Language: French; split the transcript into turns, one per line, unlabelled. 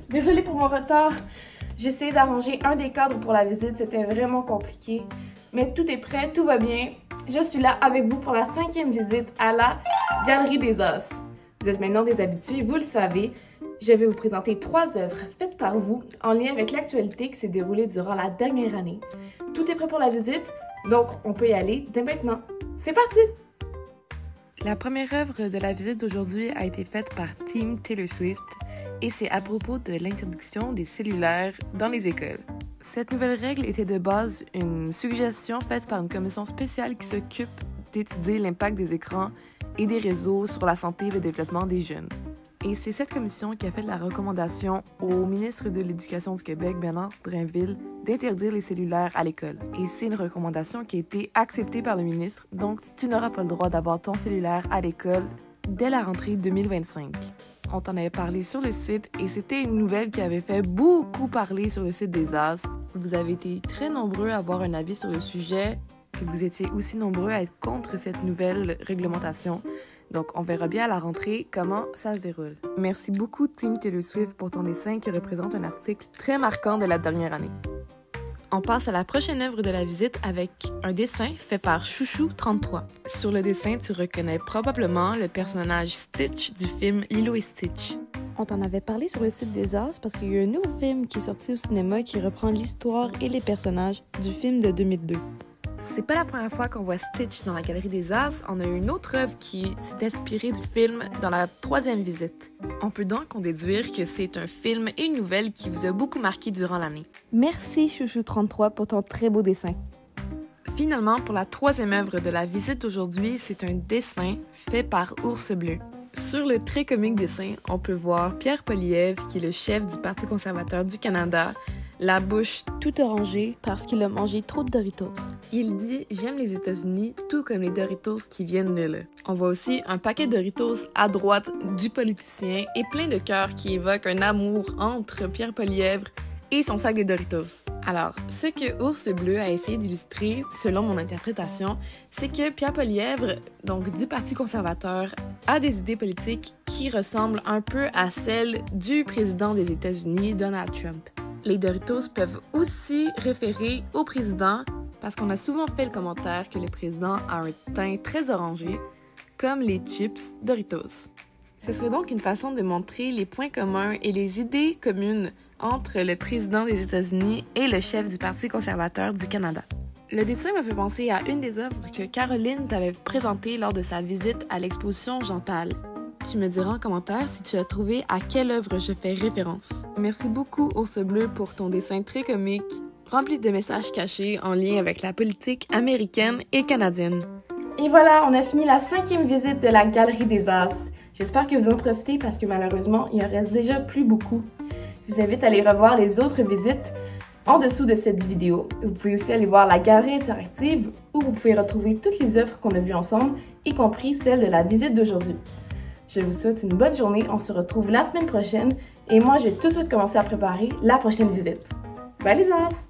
Désolée pour mon retard. J'ai essayé d'arranger un des cadres pour la visite, c'était vraiment compliqué. Mais tout est prêt, tout va bien. Je suis là avec vous pour la 5e visite à la Galerie des As. Vous êtes maintenant des habitués, vous le savez. Je vais vous présenter 3 œuvres faites par vous en lien avec l'actualité qui s'est déroulée durant la dernière année. Tout est prêt pour la visite, donc on peut y aller dès maintenant. C'est parti!
La première œuvre de la visite d'aujourd'hui a été faite par Team Taylor Swift et c'est à propos de l'interdiction des cellulaires dans les écoles. Cette nouvelle règle était de base une suggestion faite par une commission spéciale qui s'occupe d'étudier l'impact des écrans et des réseaux sur la santé et le développement des jeunes. Et c'est cette commission qui a fait la recommandation au ministre de l'Éducation du Québec, Bernard Drinville, d'interdire les cellulaires à l'école. Et c'est une recommandation qui a été acceptée par le ministre, donc tu n'auras pas le droit d'avoir ton cellulaire à l'école dès la rentrée 2025. On t'en avait parlé sur le site et c'était une nouvelle qui avait fait beaucoup parler sur le site des As. Vous avez été très nombreux à avoir un avis sur le sujet et vous étiez aussi nombreux à être contre cette nouvelle réglementation. Donc, on verra bien à la rentrée comment ça se déroule. Merci beaucoup, Team Taylor Swift, pour ton dessin qui représente un article très marquant de la dernière année. On passe à la prochaine œuvre de la visite avec un dessin fait par Chouchou33. Sur le dessin, tu reconnais probablement le personnage Stitch du film Lilo et Stitch.
On t'en avait parlé sur le site des As parce qu'il y a un nouveau film qui est sorti au cinéma qui reprend l'histoire et les personnages du film de 2002.
C'est pas la première fois qu'on voit Stitch dans la Galerie des As. On a eu une autre œuvre qui s'est inspirée du film dans la 3e visite. On peut donc en déduire que c'est un film et une nouvelle qui vous a beaucoup marqué durant l'année.
Merci Chouchou33 pour ton très beau dessin.
Finalement, pour la 3e œuvre de la visite d'aujourd'hui, c'est un dessin fait par Ours Bleu. Sur le très comique dessin, on peut voir Pierre Poilievre, qui est le chef du Parti conservateur du Canada, la bouche
tout orangée parce qu'il a mangé trop de Doritos.
Il dit « J'aime les États-Unis, tout comme les Doritos qui viennent de là ». On voit aussi un paquet de Doritos à droite du politicien et plein de cœurs qui évoquent un amour entre Pierre Poilievre et son sac de Doritos. Alors, ce que Ours Bleu a essayé d'illustrer, selon mon interprétation, c'est que Pierre Poilievre, donc du Parti conservateur, a des idées politiques qui ressemblent un peu à celles du président des États-Unis, Donald Trump. Les Doritos peuvent aussi référer au président parce qu'on a souvent fait le commentaire que le président a un teint très orangé, comme les chips Doritos. Ce serait donc une façon de montrer les points communs et les idées communes entre le président des États-Unis et le chef du Parti conservateur du Canada. Le dessin m'a fait penser à une des œuvres que Caroline t'avait présentées lors de sa visite à l'exposition Jeantal. Tu me diras en commentaire si tu as trouvé à quelle œuvre je fais référence. Merci beaucoup, Ours Bleu, pour ton dessin très comique, rempli de messages cachés en lien avec la politique américaine et canadienne.
Et voilà, on a fini la 5e visite de la Galerie des As. J'espère que vous en profitez parce que malheureusement, il en reste déjà plus beaucoup. Je vous invite à aller revoir les autres visites en dessous de cette vidéo. Vous pouvez aussi aller voir la galerie interactive où vous pouvez retrouver toutes les œuvres qu'on a vues ensemble, y compris celle de la visite d'aujourd'hui. Je vous souhaite une bonne journée, on se retrouve la semaine prochaine et moi je vais tout de suite commencer à préparer la prochaine visite. Bye les As!